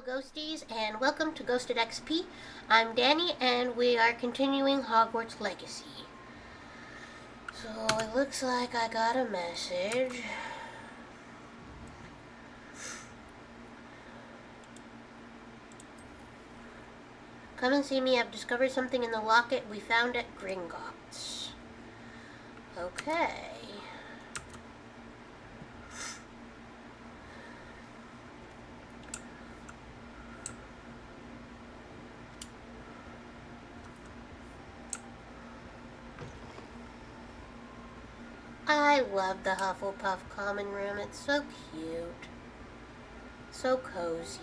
Hello Ghosties and welcome to Ghosted XP. I'm Danny and we are continuing Hogwarts Legacy. So it looks like I got a message. Come and see me, I've discovered something in the locket we found at Gringotts. Okay. I love the Hufflepuff common room. It's so cute. So cozy.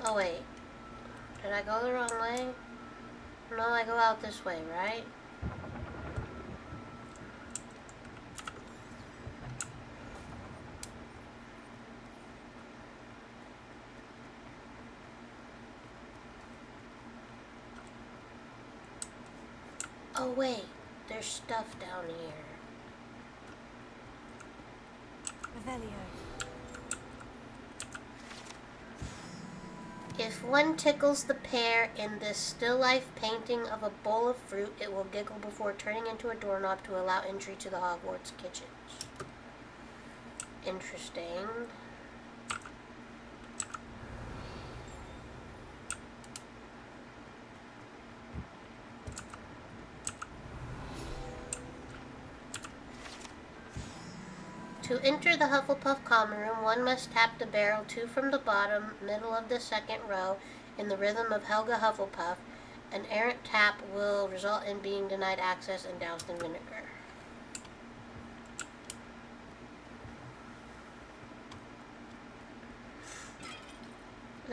Oh wait. Did I go the wrong way? No, I go out this way, right? Oh wait, there's stuff down here. Revelio. If one tickles the pear in this still life painting of a bowl of fruit, it will giggle before turning into a doorknob to allow entry to the Hogwarts kitchens. Interesting. To enter the Hufflepuff common room, one must tap the barrel 2 from the bottom, middle of the second row, in the rhythm of Helga Hufflepuff. An errant tap will result in being denied access and doused in vinegar.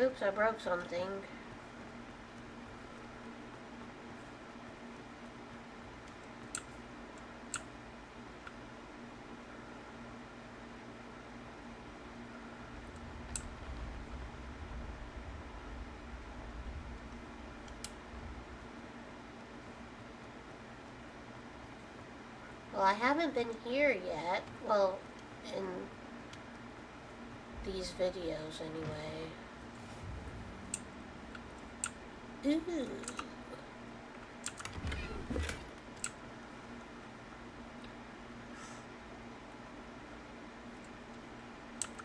Oops, I broke something. Well, I haven't been here yet. Well, in these videos anyway. Ooh.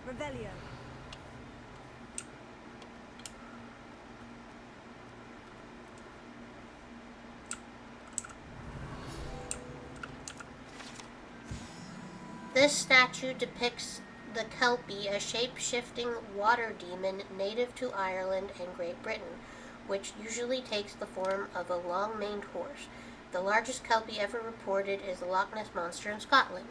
Revelio. This statue depicts the Kelpie, a shape-shifting water demon native to Ireland and Great Britain, which usually takes the form of a long-maned horse. The largest Kelpie ever reported is the Loch Ness Monster in Scotland.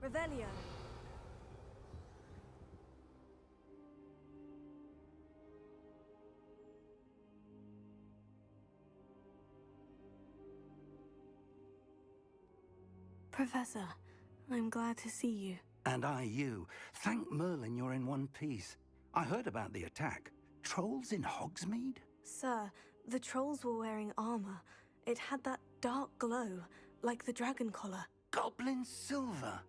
Revelio. Professor, I'm glad to see you. And I you. Thank Merlin you're in one piece. I heard about the attack. Trolls in Hogsmeade? Sir, the trolls were wearing armor. It had that dark glow, like the dragon collar. Goblin silver.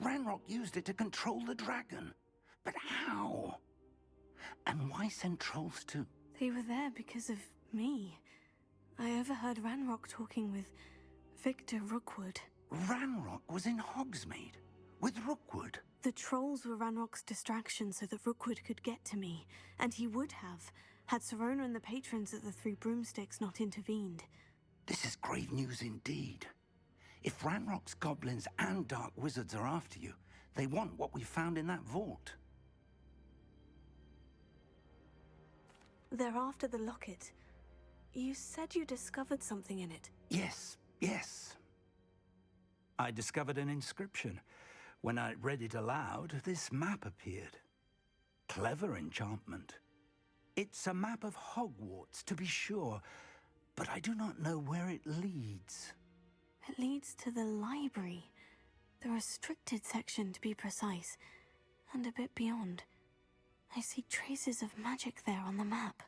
Ranrock used it to control the dragon. But how? And why send trolls to... They were there because of me. I overheard Ranrock talking with Victor Rookwood. Ranrock was in Hogsmeade? With Rookwood? The trolls were Ranrock's distraction so that Rookwood could get to me, and he would have, had Serona and the patrons at the Three Broomsticks not intervened. This is grave news indeed. If Ranrock's goblins and dark wizards are after you, they want what we found in that vault. They're after the locket. You said you discovered something in it. Yes. I discovered an inscription. When I read it aloud, this map appeared. Clever enchantment. It's a map of Hogwarts, to be sure, but I do not know where it leads. It leads to the library. The restricted section, to be precise, and a bit beyond. I see traces of magic there on the map.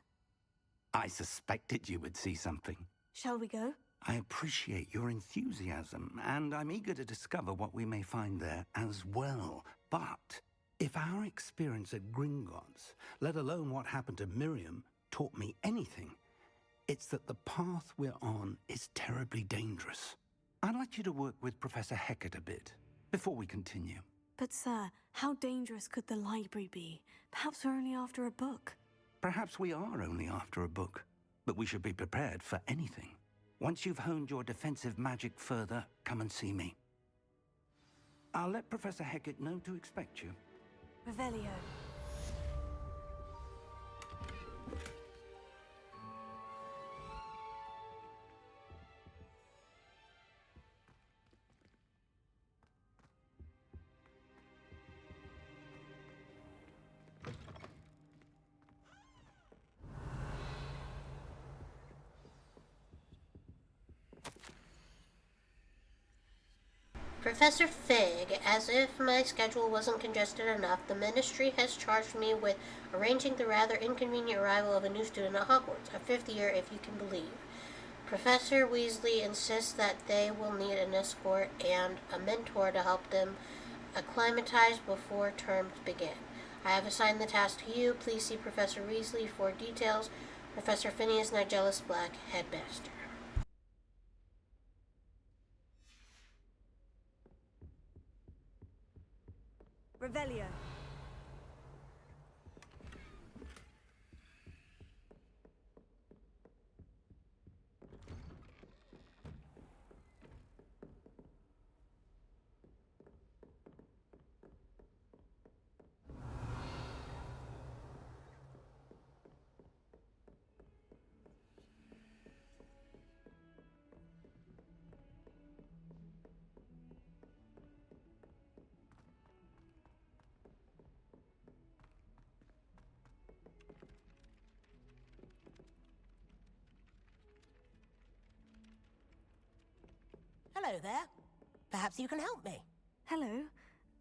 I suspected you would see something. Shall we go? I appreciate your enthusiasm, and I'm eager to discover what we may find there as well. But if our experience at Gringotts, let alone what happened to Miriam, taught me anything, it's that the path we're on is terribly dangerous. I'd like you to work with Professor Hecat a bit, before we continue. But sir, how dangerous could the library be? Perhaps we're only after a book. Perhaps we are only after a book, but we should be prepared for anything. Once you've honed your defensive magic further, come and see me. I'll let Professor Hecat know to expect you. Revelio. Professor Fig, as if my schedule wasn't congested enough, the Ministry has charged me with arranging the rather inconvenient arrival of a new student at Hogwarts, a fifth year if you can believe. Professor Weasley insists that they will need an escort and a mentor to help them acclimatize before terms begin. I have assigned the task to you. Please see Professor Weasley for details. Professor Phineas Nigellus Black, Headmaster. Revelio. Hello there. Perhaps you can help me. Hello.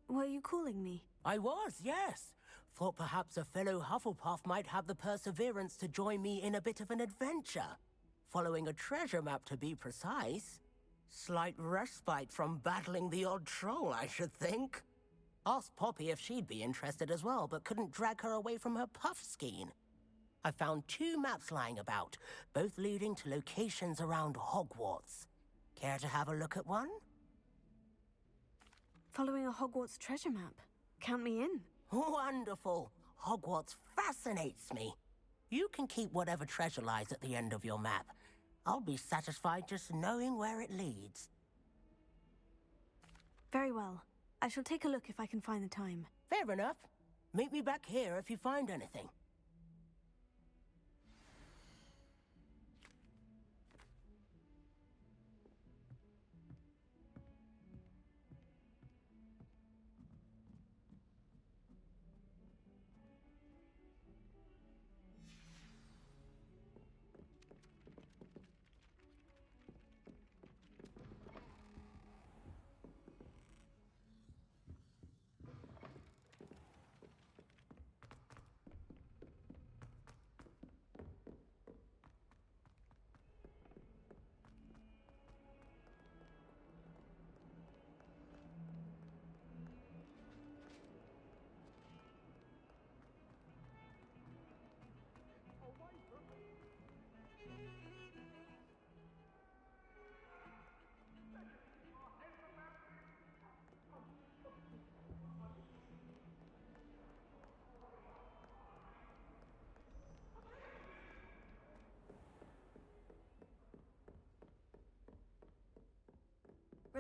Were you calling me? I was, yes. Thought perhaps a fellow Hufflepuff might have the perseverance to join me in a bit of an adventure. Following a treasure map, to be precise. Slight respite from battling the odd troll, I should think. Asked Poppy if she'd be interested as well, but couldn't drag her away from her puff skein. I found 2 maps lying about, both leading to locations around Hogwarts. Care to have a look at one? Following a Hogwarts treasure map. Count me in. Wonderful. Hogwarts fascinates me. You can keep whatever treasure lies at the end of your map. I'll be satisfied just knowing where it leads. Very well. I shall take a look if I can find the time. Fair enough. Meet me back here if you find anything.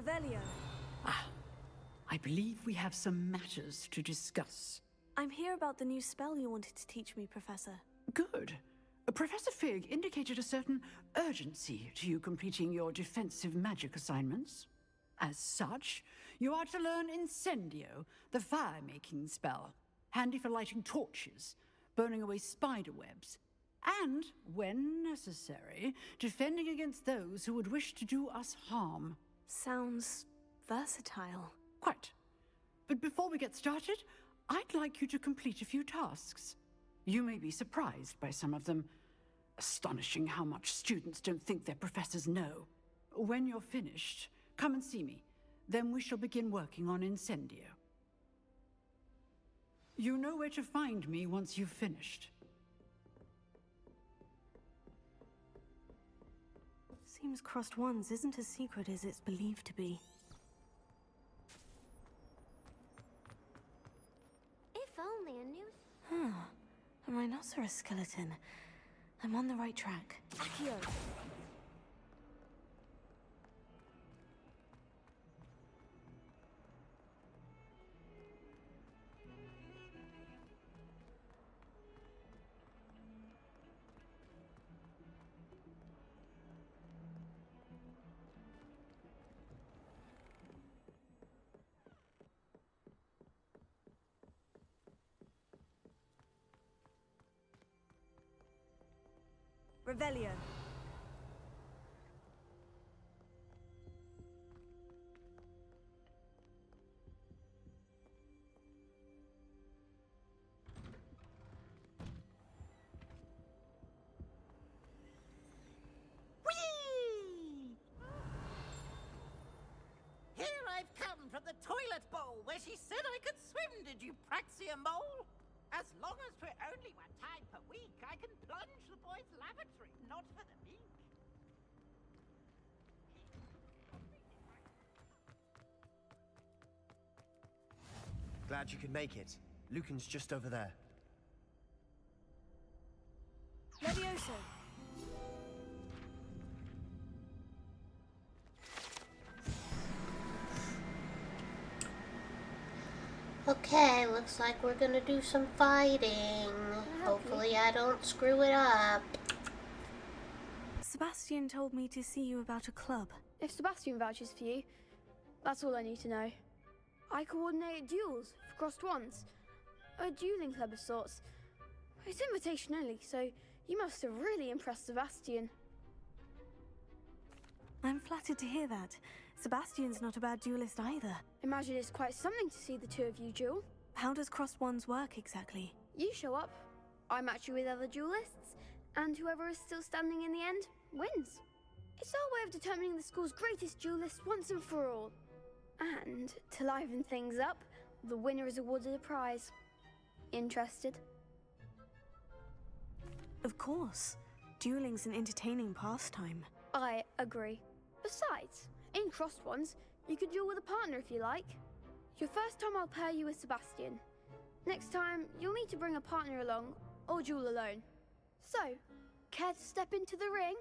Revelio. I believe we have some matters to discuss. I'm here about the new spell you wanted to teach me, Professor. Good. Professor Fig indicated a certain urgency to you completing your defensive magic assignments. As such, you are to learn Incendio, the fire-making spell, handy for lighting torches, burning away spider webs, and, when necessary, defending against those who would wish to do us harm. Sounds versatile. Quite. But before we get started, I'd like you to complete a few tasks. You may be surprised by some of them. Astonishing how much students don't think their professors know. When you're finished, come and see me. Then we shall begin working on Incendio. You know where to find me once you've finished. Seems Crossed Wands isn't as secret as it's believed to be. If only a new... A rhinoceros skeleton. I'm on the right track. Accio. Revelio. Here I've come from the toilet bowl where she said I could swim, did you praxia mole? As long as we're only 1 time per week, I can plunge the boys' lavatory, not for the meek. Glad you could make it. Lucan's just over there. Levioso. Okay, looks like we're gonna do some fighting. Hopefully I don't screw it up. Sebastian told me to see you about a club. If Sebastian vouches for you, that's all I need to know. I coordinate duels for Crossed Wands. A dueling club of sorts. It's invitation only, so you must have really impressed Sebastian. I'm flattered to hear that. Sebastian's not a bad duelist either. Imagine it's quite something to see the two of you duel. How does Crossed Wands work exactly? You show up, I match you with other duelists, and whoever is still standing in the end wins. It's our way of determining the school's greatest duelist once and for all. And to liven things up, the winner is awarded a prize. Interested? Of course. Dueling's an entertaining pastime. I agree. Besides, in Crossed Wands, you could duel with a partner if you like. Your first time I'll pair you with Sebastian. Next time, you'll need to bring a partner along, or duel alone. So, care to step into the ring?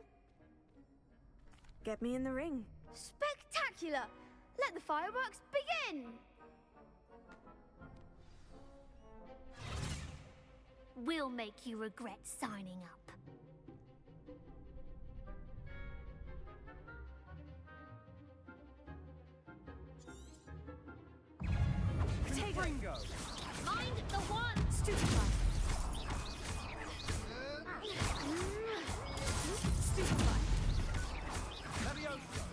Get me in the ring. Spectacular! Let the fireworks begin! We'll make you regret signing up. Ringo! Mind the one! Stupefy. Stupefy. Levioso!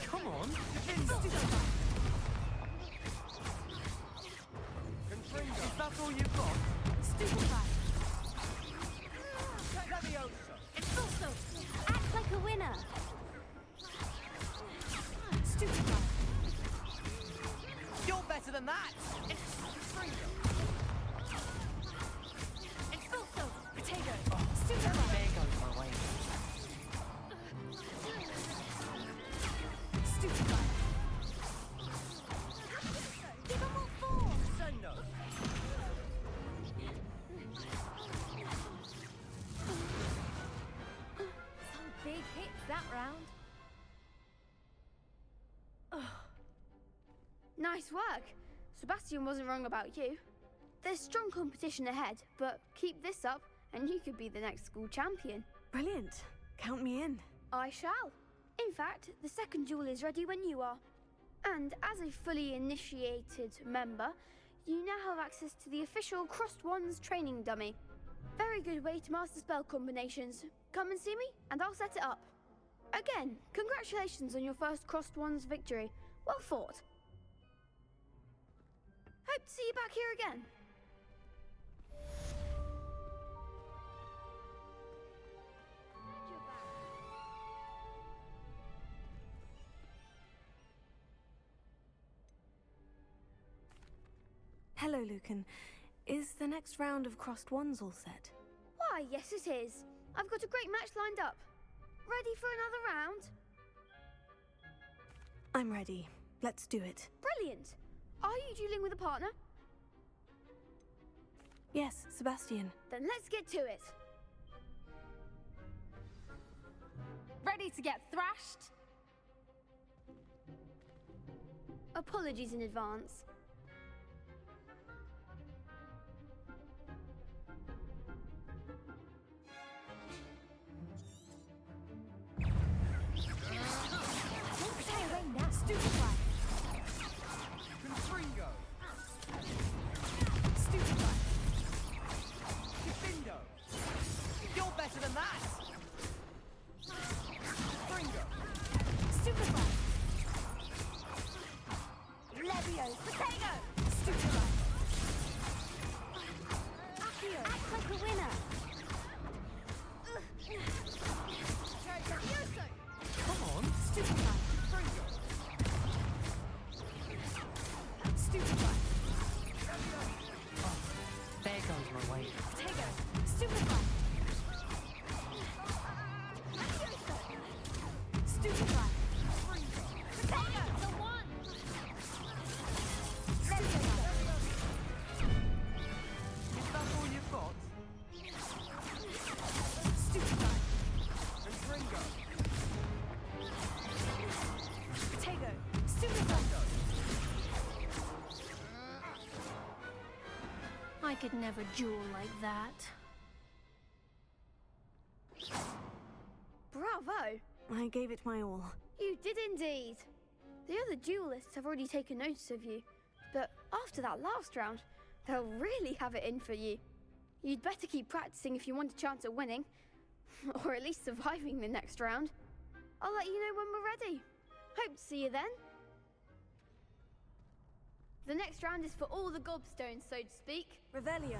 Come on! Stupefy. Confringo! Is that all you've got? Stupefy. Levioso! Expulso! Act like a winner! Stupefy. You're better than that! Expulso! Potato. There Stupefy. goes my way. Stupefy. Give them all four! Sendo! Nice work. Sebastian wasn't wrong about you. There's strong competition ahead, but keep this up and you could be the next school champion. Brilliant. Count me in. I shall. In fact, the second duel is ready when you are. And as a fully initiated member, you now have access to the official Crossed Wands training dummy. Very good way to master spell combinations. Come and see me, and I'll set it up. Again, congratulations on your first Crossed Wands victory. Well fought. Hope to see you back here again. Hello, Lucan. Is the next round of Crossed Wands all set? Why, yes it is. I've got a great match lined up. Ready for another round? I'm ready. Let's do it. Brilliant. Are you dueling with a partner? Yes, Sebastian. Then let's get to it. Ready to get thrashed? Apologies in advance. You're better than that! Bringo! Stupefy! Levio! Potato! Stupefy! Accio! Act like a winner! Come on! Stupefy! Bringo! Stupefy! Oh, there goes my weight. Potato! Stupefy! Stupefy! Potato! The one! Is that all you've got? Stupefy! And Bringo! Potato! Stupefy! I could never duel like that. Bravo! I gave it my all. You did indeed. The other duelists have already taken notice of you, but after that last round, they'll really have it in for you. You'd better keep practicing if you want a chance at winning, or at least surviving the next round. I'll let you know when we're ready. Hope to see you then. The next round is for all the gobstones, so to speak. Revelio.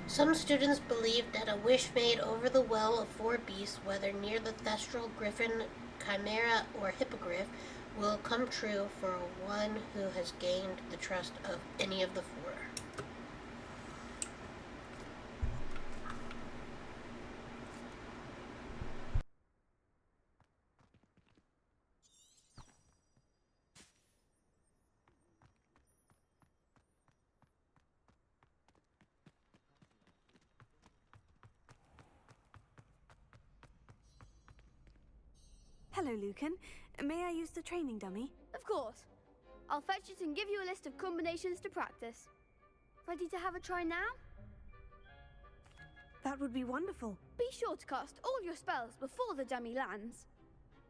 Some students believe that a wish made over the Well of Four Beasts, whether near the Thestral, Griffin, Chimera, or Hippogriff, will come true for one who has gained the trust of any of the four. Hello, Lucan. May I use the training dummy? Of course. I'll fetch it and give you a list of combinations to practice. Ready to have a try now? That would be wonderful. Be sure to cast all your spells before the dummy lands.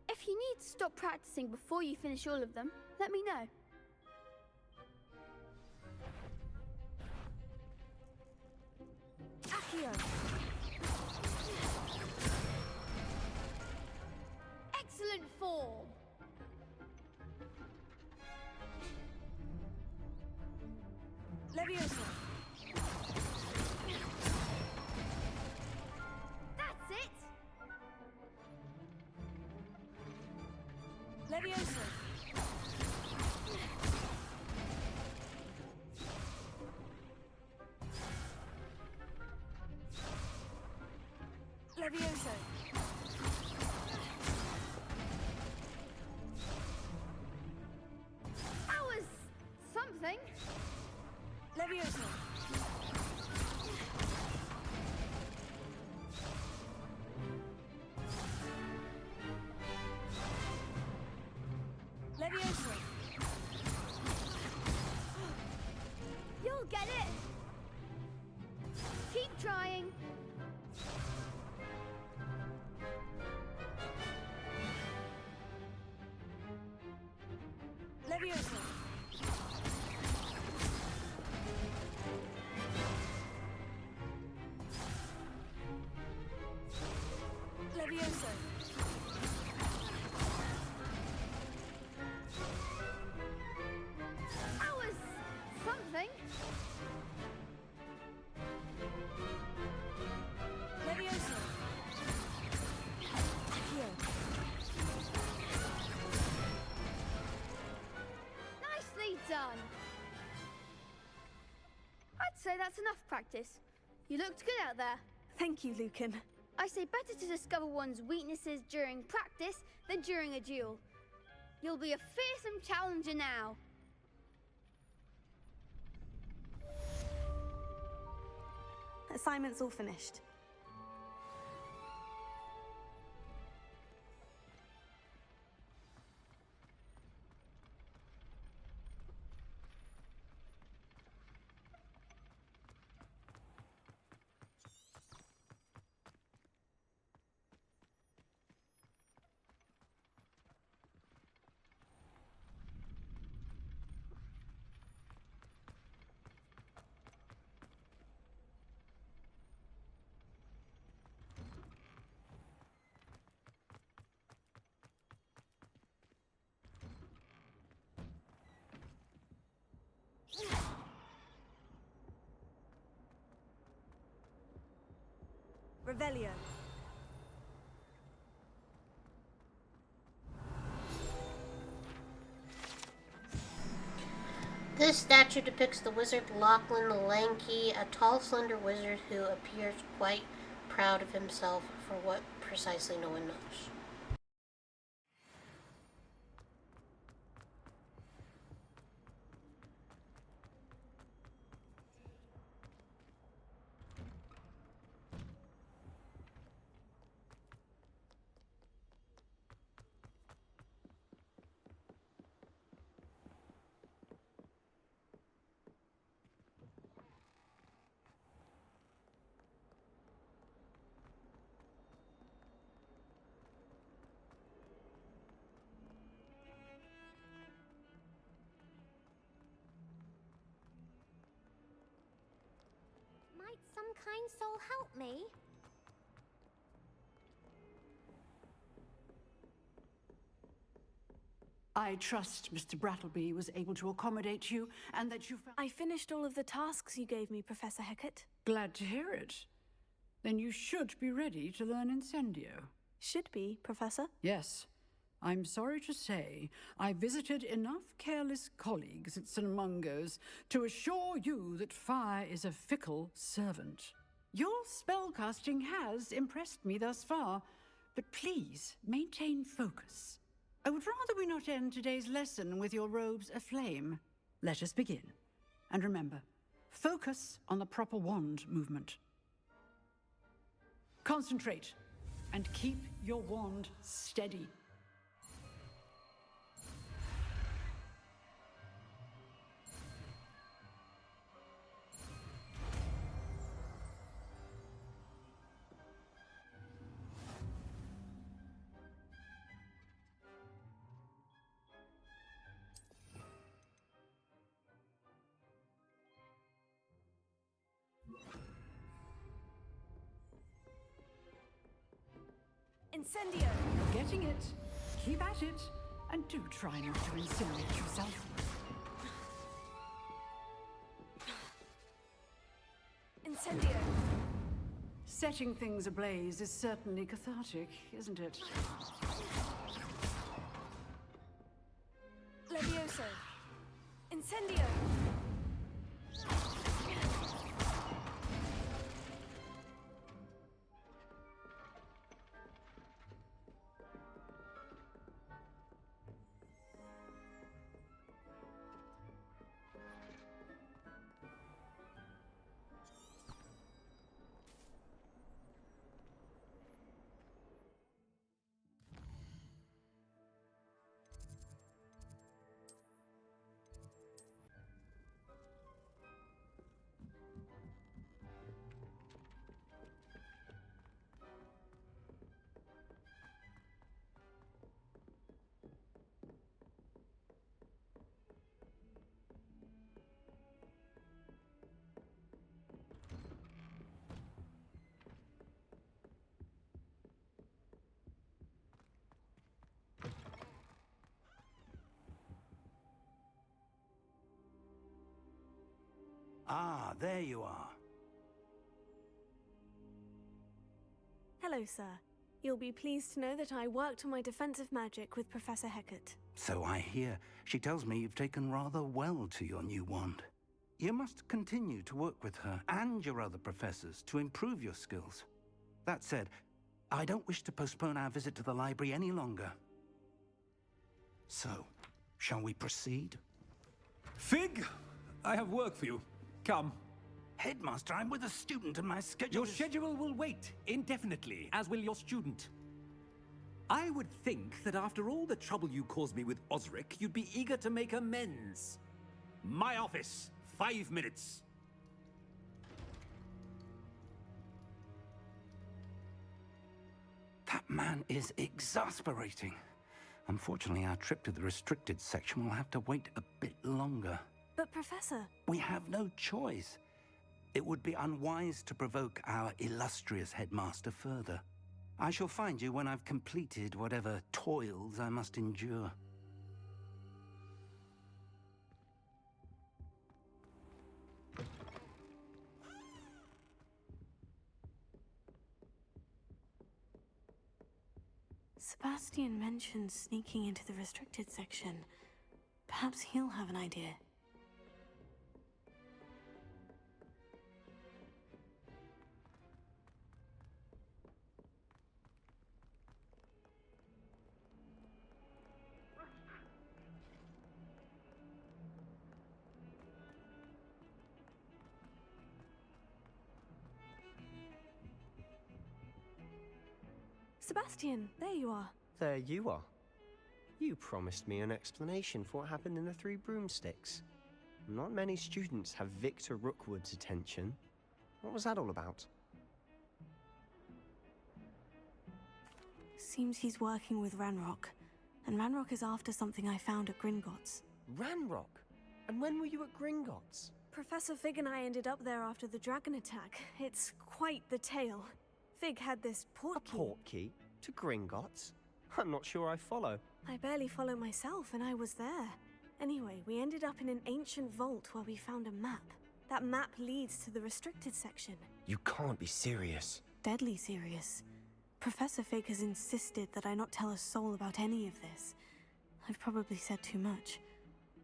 If you need to stop practicing before you finish all of them, let me know. Accio! Excellent form! Leviosa! That's it! Leviosa! Levioso. That was something. Levioso. Levioso. You'll get it. Keep trying. Levioso. Levioso. That was something. Levioso. Here. Nicely done. I'd say that's enough practice. You looked good out there. Thank you, Lucan. I say better to discover one's weaknesses during practice than during a duel. You'll be a fearsome challenger now. Assignment's all finished. Revelio. This statue depicts the wizard Lachlan the Lanky, a tall, slender wizard who appears quite proud of himself for what precisely no one knows. Might some kind soul help me? I trust Mr. Brattleby was able to accommodate you and that you found... I finished all of the tasks you gave me, Professor Hecat. Glad to hear it. Then you should be ready to learn Incendio. Should be, Professor. Yes. I'm sorry to say, I visited enough careless colleagues at St. Mungo's to assure you that fire is a fickle servant. Your spellcasting has impressed me thus far, but please maintain focus. I would rather we not end today's lesson with your robes aflame. Let us begin. And remember, focus on the proper wand movement. Concentrate and keep your wand steady. Incendio. You're getting it. Keep at it. And do try not to incinerate yourself. Incendio. Setting things ablaze is certainly cathartic, isn't it? Levioso. Incendio. Ah, there you are. Hello, sir. You'll be pleased to know that I worked on my defensive magic with Professor Hecat. So I hear. She tells me you've taken rather well to your new wand. You must continue to work with her and your other professors to improve your skills. That said, I don't wish to postpone our visit to the library any longer. So, shall we proceed? Fig, I have work for you. Come. Headmaster, I'm with a student and my schedule Your schedule will wait indefinitely, as will your student. I would think that after all the trouble you caused me with Osric, you'd be eager to make amends. My office, 5 minutes. That man is exasperating. Unfortunately, our trip to the restricted section will have to wait a bit longer. But, Professor... We have no choice. It would be unwise to provoke our illustrious headmaster further. I shall find you when I've completed whatever toils I must endure. Sebastian mentioned sneaking into the restricted section. Perhaps he'll have an idea. Sebastian, there you are. There you are. You promised me an explanation for what happened in the Three Broomsticks. Not many students have Victor Rookwood's attention. What was that all about? Seems he's working with Ranrock. And Ranrock is after something I found at Gringotts. Ranrock? And when were you at Gringotts? Professor Fig and I ended up there after the dragon attack. It's quite the tale. Fig had this portkey. A portkey? To Gringotts? I'm not sure I follow. I barely follow myself, and I was there. Anyway, we ended up in an ancient vault where we found a map. That map leads to the restricted section. You can't be serious. Deadly serious. Professor Fig has insisted that I not tell a soul about any of this. I've probably said too much.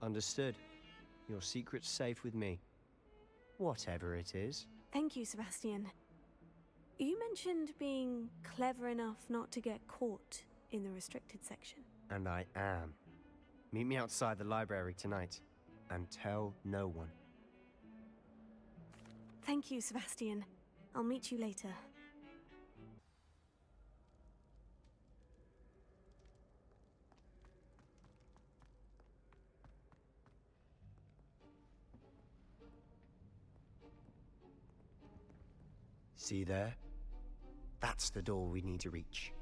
Understood. Your secret's safe with me. Whatever it is. Thank you, Sebastian. You mentioned being clever enough not to get caught in the restricted section. And I am. Meet me outside the library tonight, and tell no one. Thank you, Sebastian. I'll meet you later. See there? That's the door we need to reach.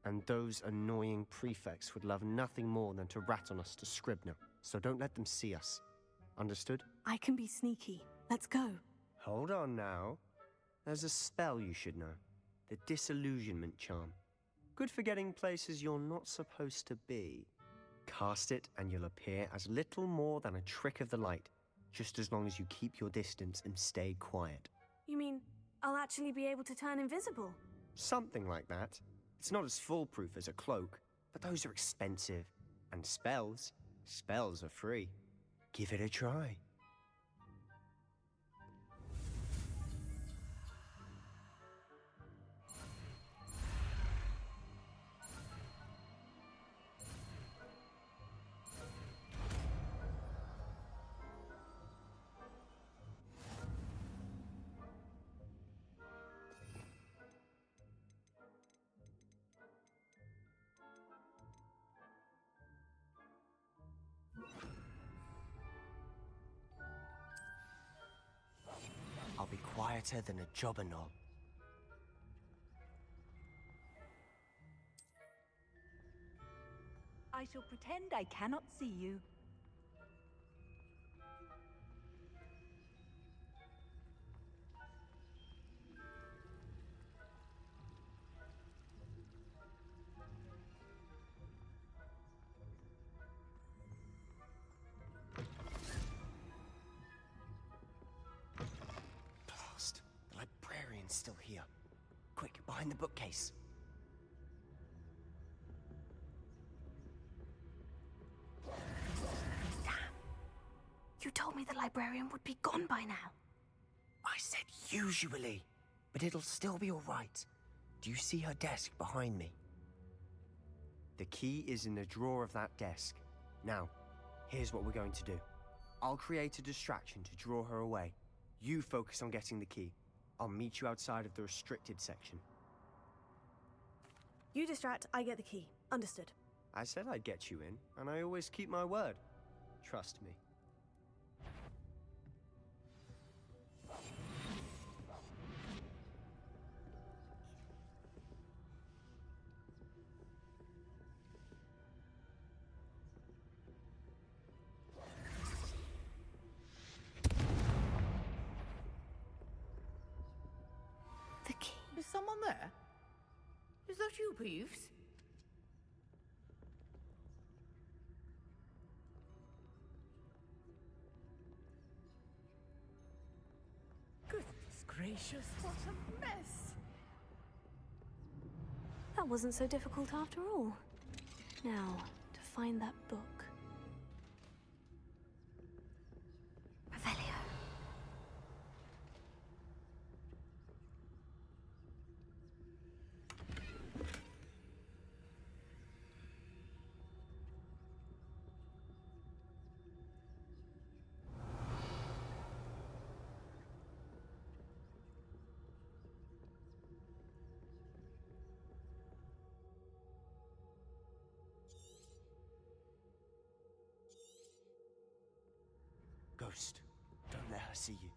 And those annoying prefects would love nothing more than to rat on us to Scribner, so don't let them see us. Understood? I can be sneaky. Let's go. Hold on now. There's a spell you should know. The Disillusionment Charm. Good for getting places you're not supposed to be. Cast it and you'll appear as little more than a trick of the light, just as long as you keep your distance and stay quiet. You mean I'll actually be able to turn invisible? Something like that. It's not as foolproof as a cloak, but those are expensive. And spells are free. Give it a try. I'll be quieter than a jobberknoll. I shall pretend I cannot see you. behind the bookcase. You told me the librarian would be gone by now. I said usually, but it'll still be all right. Do you see her desk behind me? The key is in the drawer of that desk. Now, here's what we're going to do. I'll create a distraction to draw her away. You focus on getting the key. I'll meet you outside of the restricted section. You distract, I get the key. Understood. I said I'd get you in, and I always keep my word. Trust me. The key. Is someone there? Is that you, Peeves? Goodness gracious, what a mess! That wasn't so difficult after all. Now, to find that book. Revelio. Ghost, don't let her see you.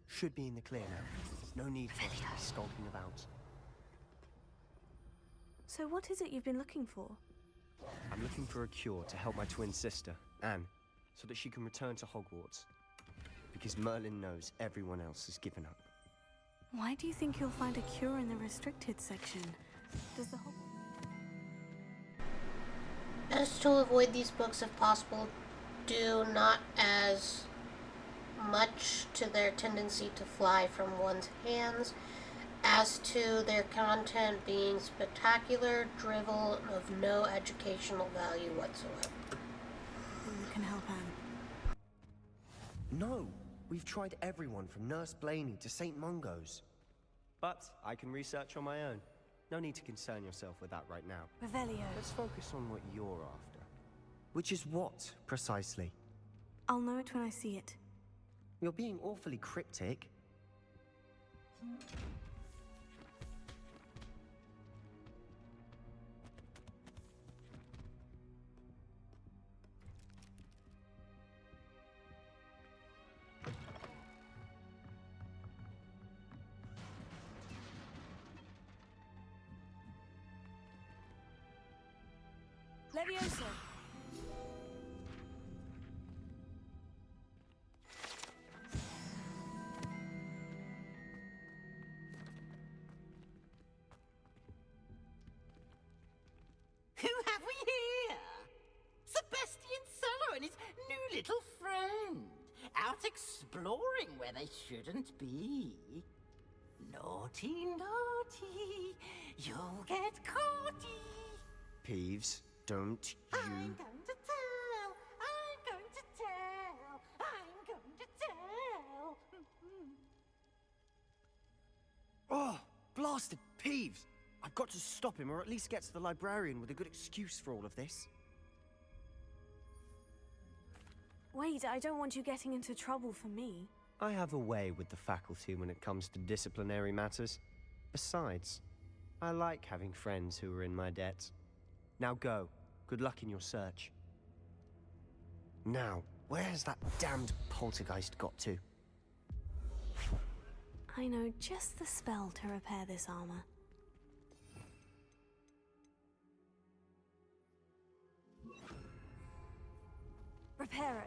Should be in the clear now. No need for us to be skulking about. So what is it you've been looking for? I'm looking for a cure to help my twin sister, Anne, so that she can return to Hogwarts. Because Merlin knows everyone else has given up. Why do you think you'll find a cure in the restricted section? Does the whole... As to avoid these books if possible, do not as much to their tendency to fly from one's hands as to their content being spectacular, drivel, of no educational value whatsoever. You can help Anne. No! We've tried everyone from Nurse Blaney to St. Mungo's. But I can research on my own. No need to concern yourself with that right now. Revelio. Let's focus on what you're after. Which is what, precisely? I'll know it when I see it. You're being awfully cryptic. Levioso. Who have we here? Sebastian Solo and his new little friend. Out exploring where they shouldn't be. Naughty, naughty. You'll get caughty. Peeves, don't you... I'm going to tell! I'm going to tell! I'm going to tell! Oh, blasted Peeves! I've got to stop him, or at least get to the librarian with a good excuse for all of this. Wait, I don't want you getting into trouble for me. I have a way with the faculty when it comes to disciplinary matters. Besides, I like having friends who are in my debt. Now go. Good luck in your search. Now, where has that damned poltergeist got to? I know just the spell to repair this armor. Reparo.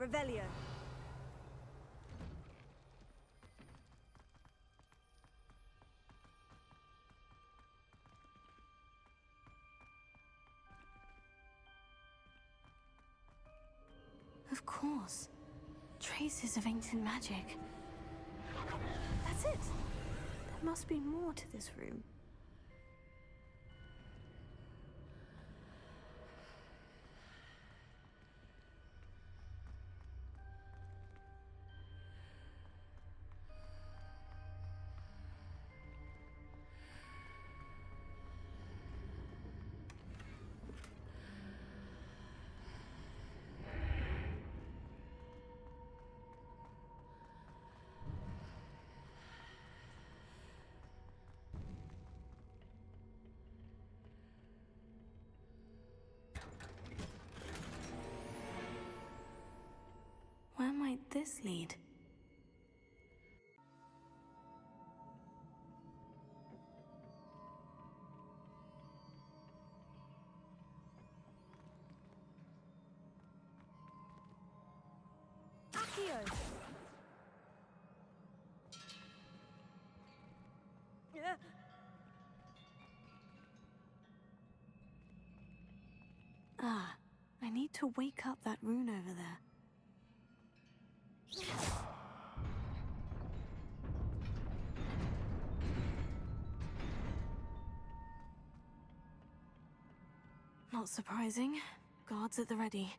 Revelio. Of course. Traces of ancient magic. That's it. There must be more to this room. Where might this lead? Accio. Yeah. Ah, I need to wake up that rune over there. Not surprising. Guards at the ready.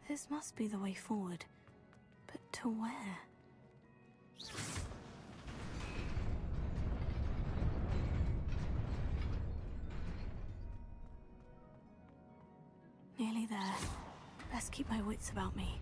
This must be the way forward. But to where? Nearly there. Best keep my wits about me.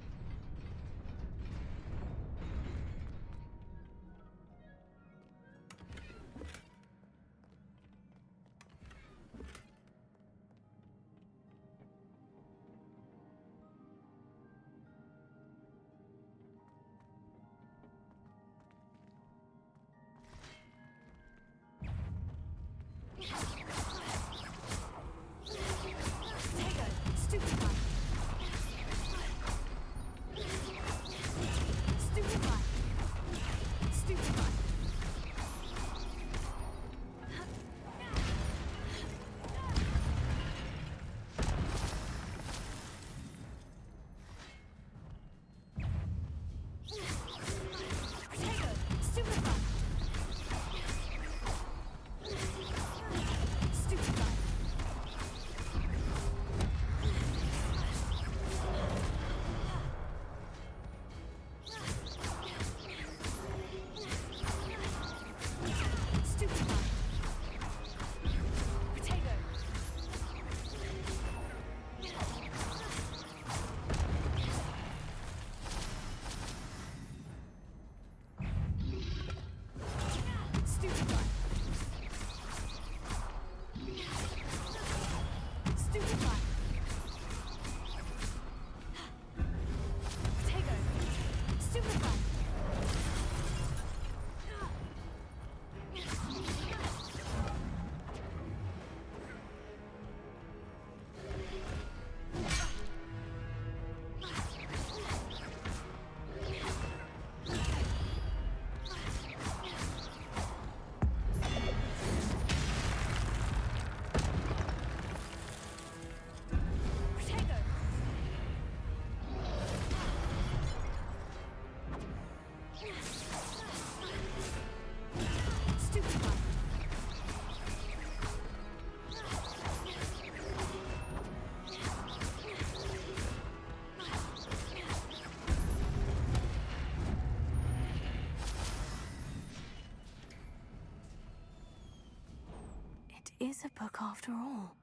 is a book after all.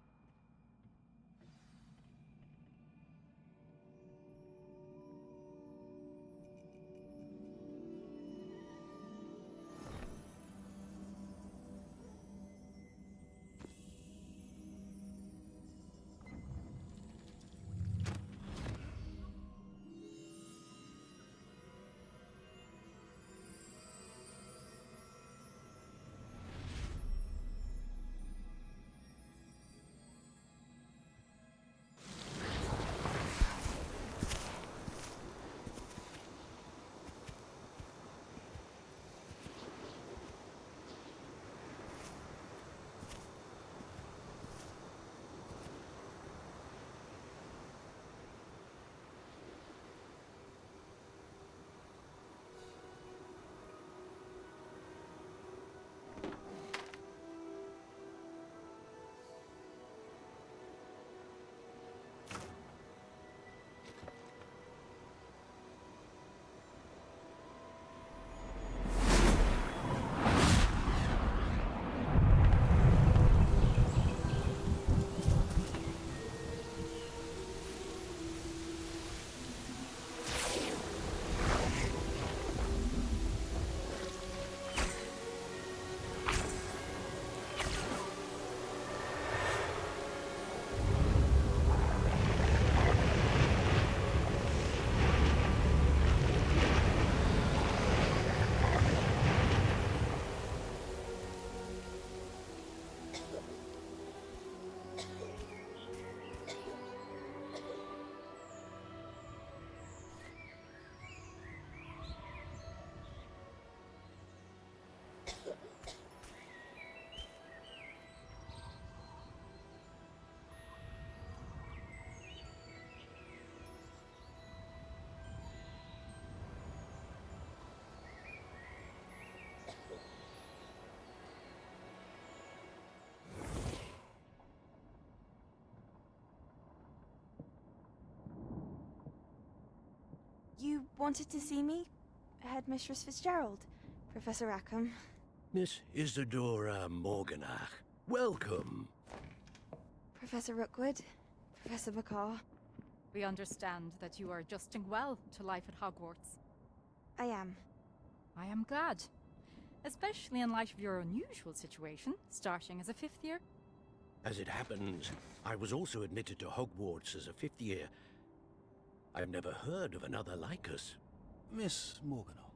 You wanted to see me? Headmistress Fitzgerald, Professor Rackham. Miss Isadora Morganach, welcome. Professor Rookwood, Professor Bakar. We understand that you are adjusting well to life at Hogwarts. I am. I am glad. Especially in light of your unusual situation, starting as a 5th year. As it happens, I was also admitted to Hogwarts as a 5th year. I've never heard of another like us. Miss Morganach,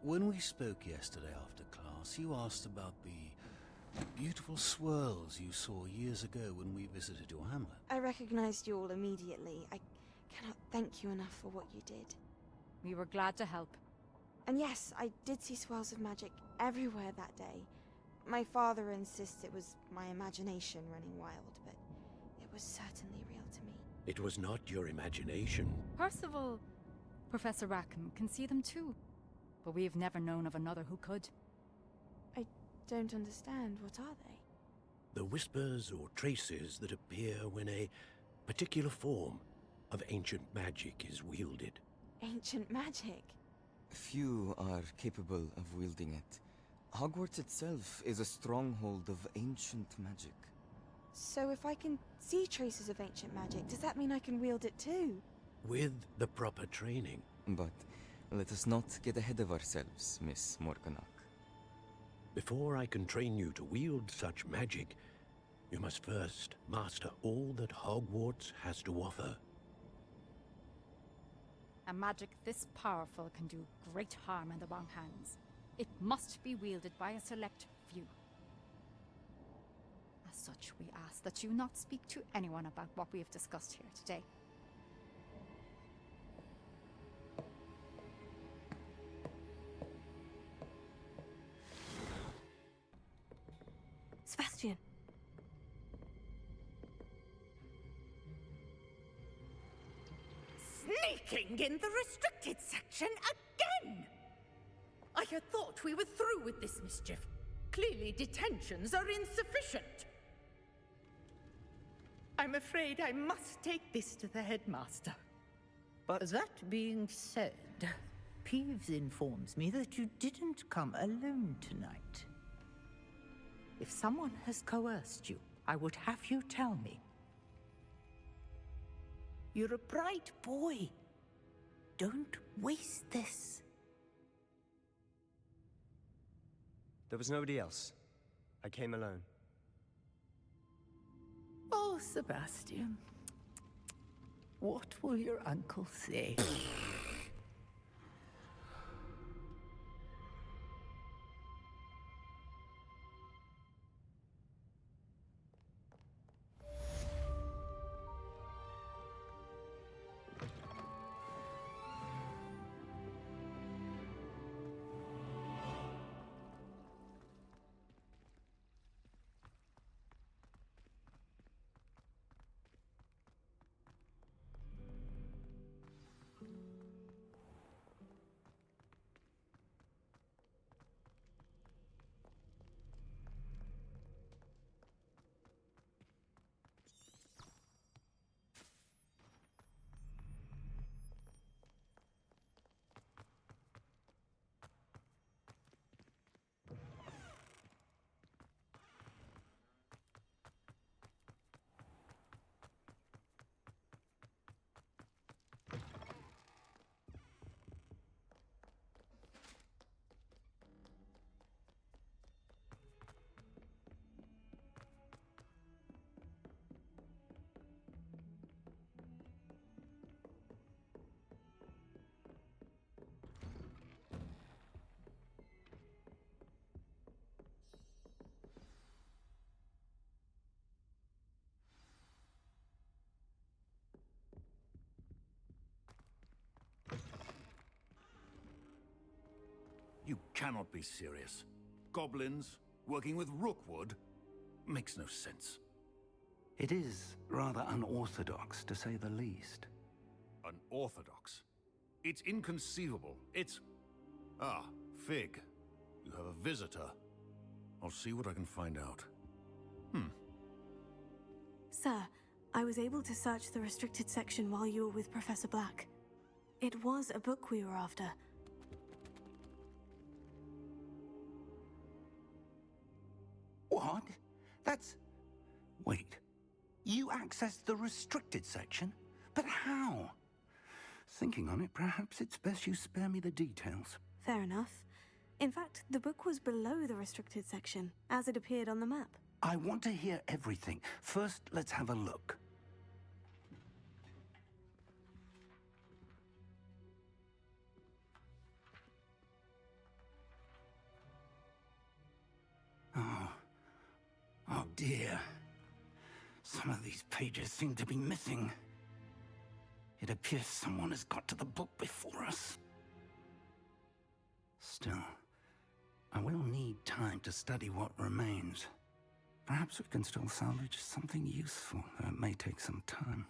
when we spoke yesterday after class, you asked about the beautiful swirls you saw years ago when we visited your hamlet. I recognized you all immediately. I cannot thank you enough for what you did. We were glad to help. And yes, I did see swirls of magic everywhere that day. My father insists it was my imagination running wild, but it was certainly real to me. It was not your imagination. Percival, Professor Rackham can see them too. But we have never known of another who could. I don't understand. What are they? The whispers or traces that appear when a particular form of ancient magic is wielded. Ancient magic? Few are capable of wielding it. Hogwarts itself is a stronghold of ancient magic. So if I can see traces of ancient magic, does that mean I can wield it too? With the proper training. But let us not get ahead of ourselves, Miss Morganach. Before I can train you to wield such magic, you must first master all that Hogwarts has to offer. A magic this powerful can do great harm in the wrong hands. It must be wielded by a select few. As such, we ask that you not speak to anyone about what we have discussed here today. Sebastian. Sneaking in the restricted section again! I had thought we were through with this mischief. Clearly detentions are insufficient. I'm afraid I must take this to the headmaster. But that being said, Peeves informs me that you didn't come alone tonight. If someone has coerced you, I would have you tell me. You're a bright boy. Don't waste this. There was nobody else. I came alone. Oh, Sebastian. What will your uncle say? You cannot be serious. Goblins working with Rookwood? Makes no sense. It is rather unorthodox, to say the least. Unorthodox? It's inconceivable. It's... Ah, Fig. You have a visitor. I'll see what I can find out. Sir, I was able to search the restricted section while you were with Professor Black. It was a book we were after. What? That's... Wait. You accessed the restricted section? But how? Thinking on it, perhaps it's best you spare me the details. Fair enough. In fact, the book was below the restricted section, as it appeared on the map. I want to hear everything. First, let's have a look. Oh dear. Some of these pages seem to be missing. It appears someone has got to the book before us. Still, I will need time to study what remains. Perhaps we can still salvage something useful, though it may take some time.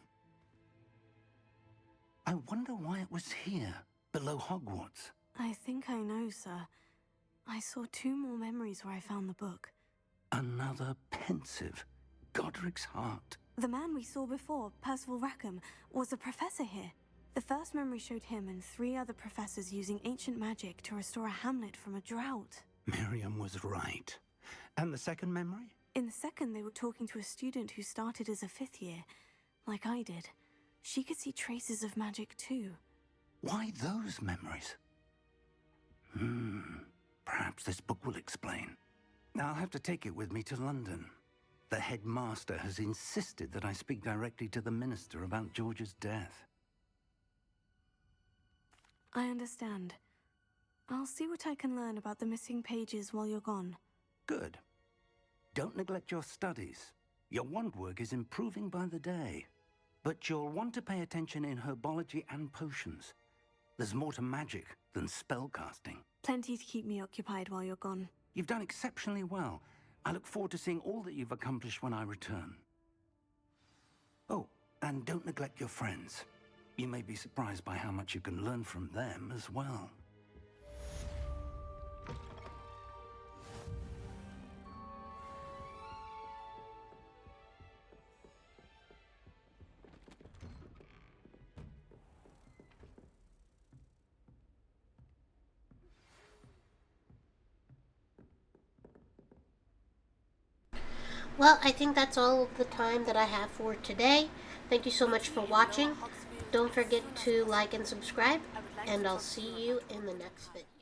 I wonder why it was here, below Hogwarts. I think I know, sir. I saw 2 more memories where I found the book. Another pensive. Godric's heart. The man we saw before, Percival Rackham, was a professor here. The first memory showed him and 3 other professors using ancient magic to restore a hamlet from a drought. Miriam was right. And the second memory? In the second, they were talking to a student who started as a 5th year, like I did. She could see traces of magic too. Why those memories? Perhaps this book will explain. I'll have to take it with me to London. The headmaster has insisted that I speak directly to the minister about George's death. I understand. I'll see what I can learn about the missing pages while you're gone. Good. Don't neglect your studies. Your wand work is improving by the day. But you'll want to pay attention in herbology and potions. There's more to magic than spellcasting. Plenty to keep me occupied while you're gone. You've done exceptionally well. I look forward to seeing all that you've accomplished when I return. Oh, and don't neglect your friends. You may be surprised by how much you can learn from them as well. Well, I think that's all the time that I have for today. Thank you so much for watching. Don't forget to like and subscribe, and I'll see you in the next video.